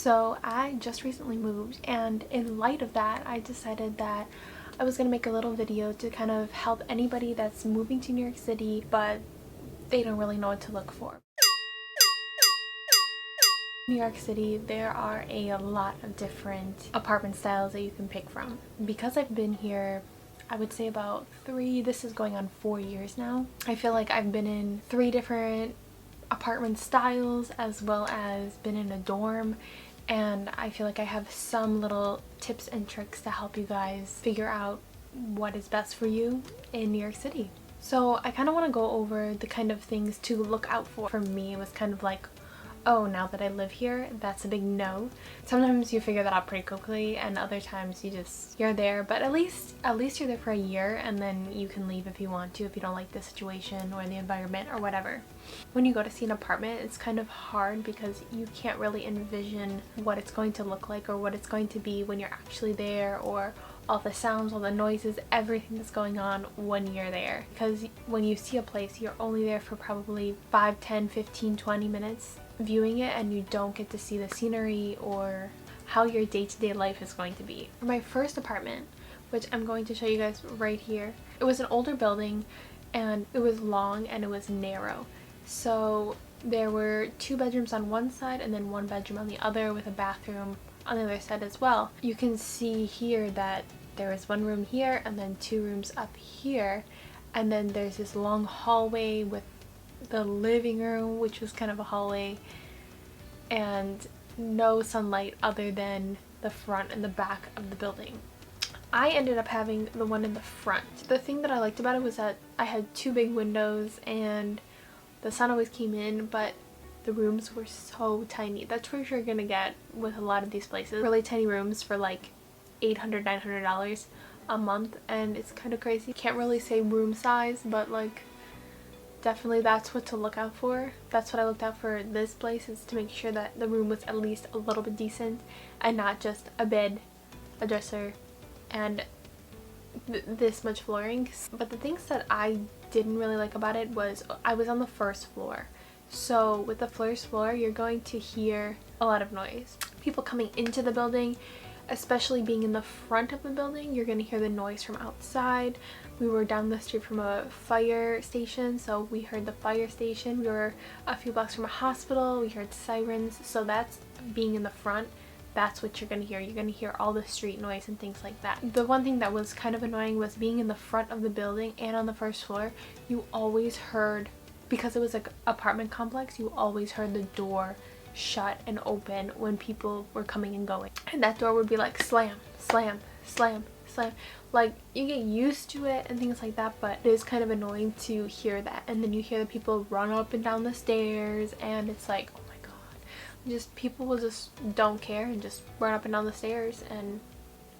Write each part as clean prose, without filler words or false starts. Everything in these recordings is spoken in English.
So I just recently moved, and in light of that I decided that I was going to make a little video to kind of help anybody that's moving to New York City but they don't really know what to look for. New York City, there are a lot of different apartment styles that you can pick from. Because I've been here, I would say about this is going on 4 years now. I feel like I've been in 3 different apartment styles as well as been in a dorm, and I feel like I have some little tips and tricks to help you guys figure out what is best for you in New York City. So I kind of want to go over the kind of things to look out for. For me, it was kind of like, oh, now that I live here, that's a big no. Sometimes you figure that out pretty quickly, and other times you're there, but at least you're there for a year, and then you can leave if you want to, if you don't like the situation or the environment or whatever. When you go to see an apartment, it's kind of hard because you can't really envision what it's going to look like or what it's going to be when you're actually there, or all the sounds, all the noises, everything that's going on when you're there. Because when you see a place, you're only there for probably 5, 10, 15, 20 minutes viewing it, and you don't get to see the scenery or how your day-to-day life is going to be. For my first apartment, which I'm going to show you guys right here, it was an older building and it was long and it was narrow. So there were 2 bedrooms on one side and then 1 bedroom on the other, with a bathroom on the other side as well. You can see here that there is 1 room here and then 2 rooms up here, and then there's this long hallway with the living room, which was kind of a hallway, and no sunlight other than the front and the back of the building. I ended up having the one in the front. The thing that I liked about it was that I had 2 big windows and the sun always came in, but the rooms were so tiny. That's what you're gonna get with a lot of these places. Really tiny rooms for like $800, $900 a month, and it's kind of crazy. Can't really say room size, but like definitely that's what to look out for. That's what I looked out for this place, is to make sure that the room was at least a little bit decent and not just a bed, a dresser, and this much flooring. But the things that I didn't really like about it was I was on the first floor. So with the first floor, you're going to hear a lot of noise. People coming into the building, especially being in the front of the building, you're going to hear the noise from outside. We were down the street from a fire station, so we heard the fire station. We were a few blocks from a hospital, we heard sirens. So that's being in the front. That's what you're going to hear. You're going to hear all the street noise and things like that. The one thing that was kind of annoying was being in the front of the building and on the first floor, you always heard, because it was like an apartment complex, you always heard the door shut and open when people were coming and going, and that door would be like slam, slam, slam, slam. Like, you get used to it and things like that, but it is kind of annoying to hear that. And then you hear the people run up and down the stairs, and it's like, oh my god, just people will just don't care and just run up and down the stairs and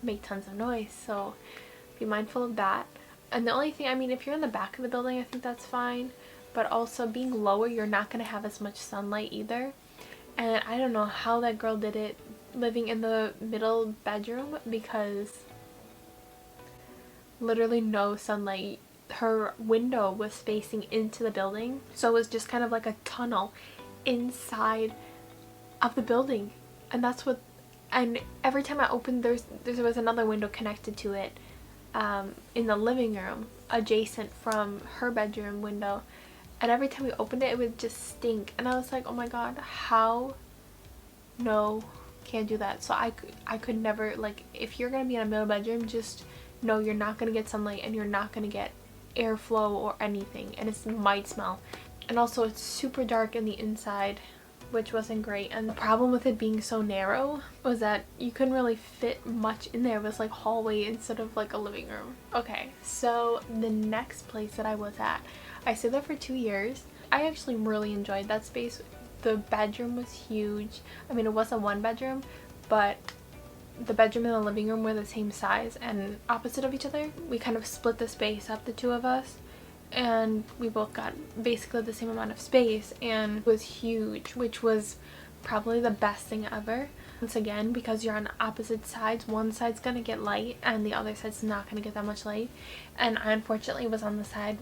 make tons of noise. So be mindful of that. And the only thing, I mean, if you're in the back of the building, I think that's fine, but also being lower, you're not going to have as much sunlight either. And I don't know how that girl did it living in the middle bedroom, because literally no sunlight. Her window was facing into the building, so it was just kind of like a tunnel inside of the building. And that's what, and every time I opened, there was another window connected to it in the living room adjacent from her bedroom window, and every time we opened it, it would just stink. And I was like, oh my god, how? No, can't do that. So I could never, like, if you're gonna be in a middle bedroom, just know you're not gonna get sunlight and you're not gonna get airflow or anything, and it might smell. And also it's super dark in the inside, which wasn't great. And the problem with it being so narrow was that you couldn't really fit much in there. It was like hallway instead of like a living room. Okay, so the next place that I was at, I stayed there for 2 years. I actually really enjoyed that space. The bedroom was huge. I mean, it was a 1 bedroom, but the bedroom and the living room were the same size and opposite of each other. We kind of split the space up, the 2 of us, and we both got basically the same amount of space, and it was huge, which was probably the best thing ever. Once again, because you're on opposite sides, one side's gonna get light and the other side's not gonna get that much light, and I unfortunately was on the side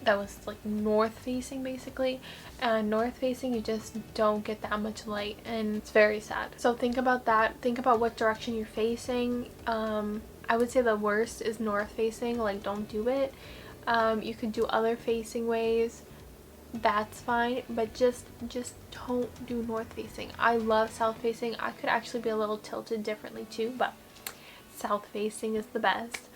that was like north facing basically, and north facing you just don't get that much light, and it's very sad. So think about that. Think about what direction you're facing. I would say the worst is north facing, like don't do it. You could do other facing ways, that's fine, but just don't do north facing. I love south facing. I could actually be a little tilted differently too, but south facing is the best.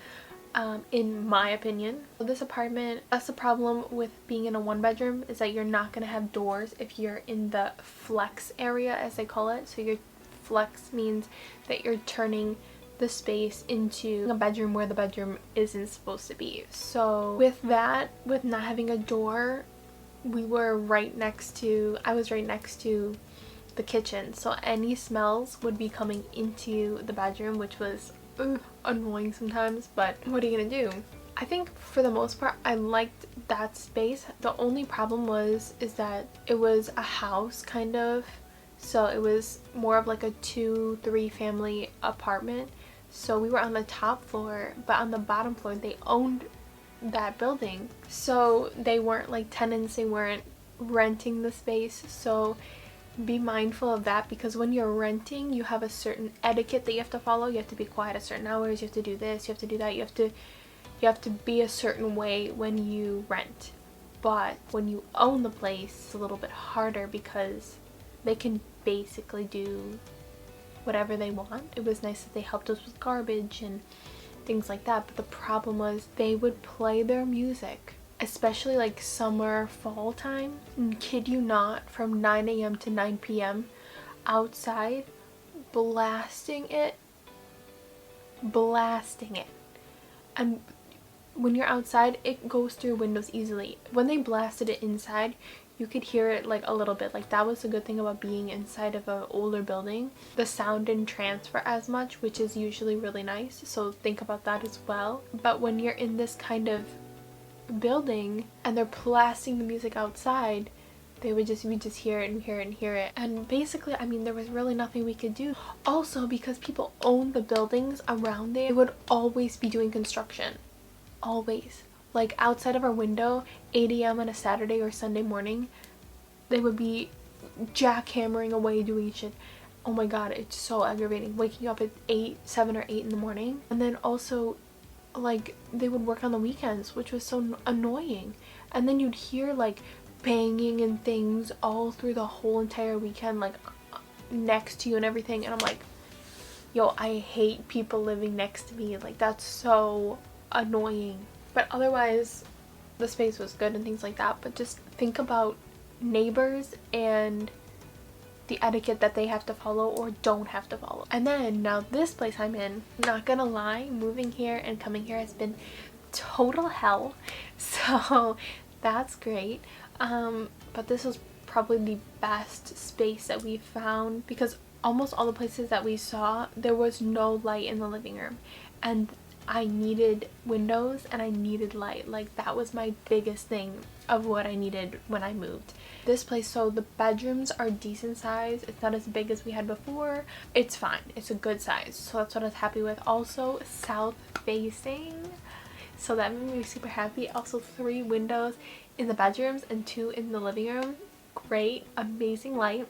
In my opinion. So this apartment, that's the problem with being in a one bedroom, is that you're not going to have doors if you're in the flex area, as they call it. So your flex means that you're turning the space into a bedroom where the bedroom isn't supposed to be. So with that, with not having a door, I was right next to the kitchen, so any smells would be coming into the bedroom, which was annoying sometimes, but what are you gonna do? I think for the most part I liked that space. The only problem is that it was a house kind of, so it was more of like a 2-3 family apartment. So we were on the top floor, but on the bottom floor they owned that building, so they weren't like tenants, they weren't renting the space. So be mindful of that, because when you're renting you have a certain etiquette that you have to follow. You have to be quiet at certain hours, you have to do this, you have to do that, you have to be a certain way when you rent. But when you own the place, it's a little bit harder because they can basically do whatever they want. It was nice that they helped us with garbage and things like that, but the problem was they would play their music, especially like summer, fall time, and kid you not, from 9 a.m. to 9 p.m. outside, blasting it. And when you're outside, it goes through windows easily. When they blasted it inside, you could hear it like a little bit. Like that was the good thing about being inside of an older building. The sound didn't transfer as much, which is usually really nice, so think about that as well. But when you're in this kind of building and they're blasting the music outside, we just hear it and hear it and hear it. And basically, I mean, there was really nothing we could do. Also, because people own the buildings around there, they would always be doing construction. Always. Like outside of our window, 8 a.m. on a Saturday or Sunday morning, they would be jackhammering away doing shit. Oh my god, it's so aggravating. Waking up at 7 or 8 in the morning. And then also, like, they would work on the weekends, which was so annoying. And then you'd hear like banging and things all through the whole entire weekend, like next to you and everything. And I'm like, yo, I hate people living next to me. Like, that's so annoying. But otherwise, the space was good and things like that. But just think about neighbors and the etiquette that they have to follow or don't have to follow. And then now this place I'm in, not gonna lie, moving here and coming here has been total hell. So that's great. But this was probably the best space that we found, because almost all the places that we saw, there was no light in the living room. And I needed windows and I needed light. Like, that was my biggest thing of what I needed when I moved. This place, so the bedrooms are decent size. It's not as big as we had before. It's fine. It's a good size. So that's what I was happy with. Also, south facing. So that made me super happy. Also, 3 windows in the bedrooms and 2 in the living room. Great. Amazing light.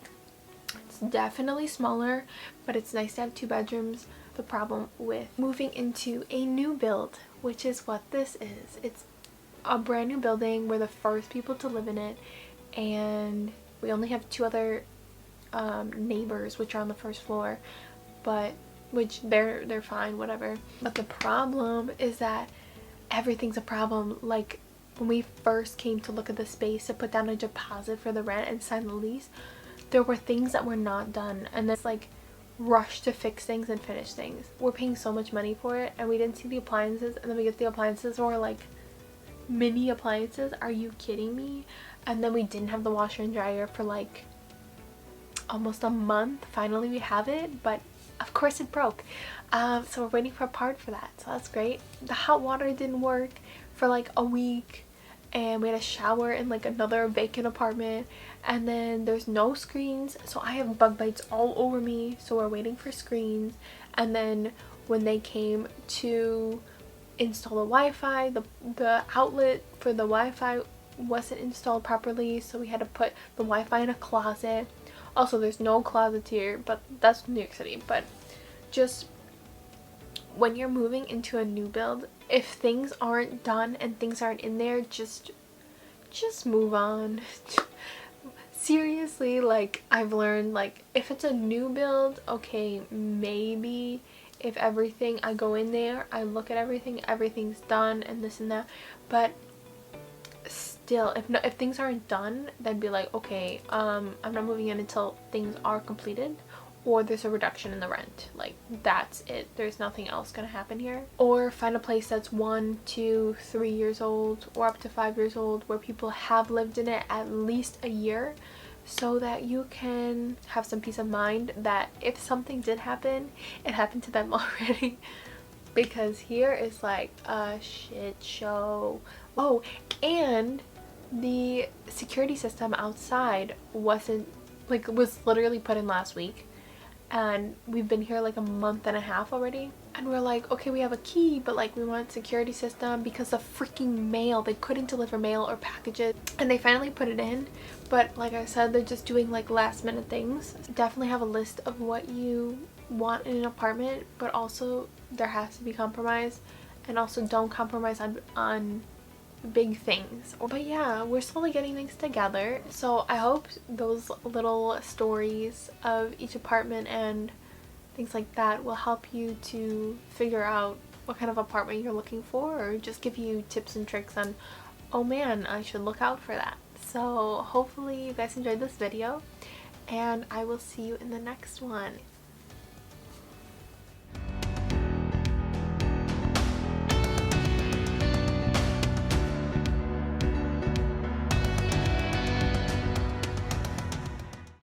It's definitely smaller, but it's nice to have 2 bedrooms. The problem with moving into a new build, which is what this is. It's a brand new building. We're the first people to live in it, and we only have 2 other neighbors, which are on the first floor, but which they're fine, whatever. But the problem is that everything's a problem. Like, when we first came to look at the space to put down a deposit for the rent and sign the lease, there were things that were not done, and it's like rush to fix things and finish things. We're paying so much money for it, and we didn't see the appliances, and then we get the appliances and we're like, mini appliances? Are you kidding me? And then we didn't have the washer and dryer for like almost a month. Finally we have it, but of course it broke. So we're waiting for a part for that, so that's great. The hot water didn't work for like a week, and we had a shower in like another vacant apartment, and then there's no screens, so I have bug bites all over me, so we're waiting for screens. And then when they came to install the Wi-Fi. The outlet for the Wi-Fi wasn't installed properly, so we had to put the Wi-Fi in a closet. Also, there's no closets here, but that's New York City. But just when you're moving into a new build, if things aren't done and things aren't in there, just move on. Seriously, like, I've learned, like, if it's a new build, okay, maybe if everything, I go in there, I look at everything, everything's done and this and that, but still, if things aren't done, then be like, okay, I'm not moving in until things are completed, or there's a reduction in the rent. Like, that's it. There's nothing else gonna happen here. Or find a place that's 1, 2, 3 years old, or up to 5 years old, where people have lived in it at least a year, so that you can have some peace of mind that if something did happen, it happened to them already. Because here is like a shit show. Oh, and the security system outside wasn't, like, was literally put in last week, and we've been here like a month and a half already, and we're like, okay, we have a key, but like, we want security system because the freaking mail, they couldn't deliver mail or packages, and they finally put it in. But like I said, they're just doing like last minute things. Definitely have a list of what you want in an apartment, but also there has to be compromise, and also don't compromise on big things. But yeah, we're slowly getting things together, so I hope those little stories of each apartment and things like that will help you to figure out what kind of apartment you're looking for, or just give you tips and tricks on, oh man, I should look out for that. So hopefully you guys enjoyed this video, and I will see you in the next one.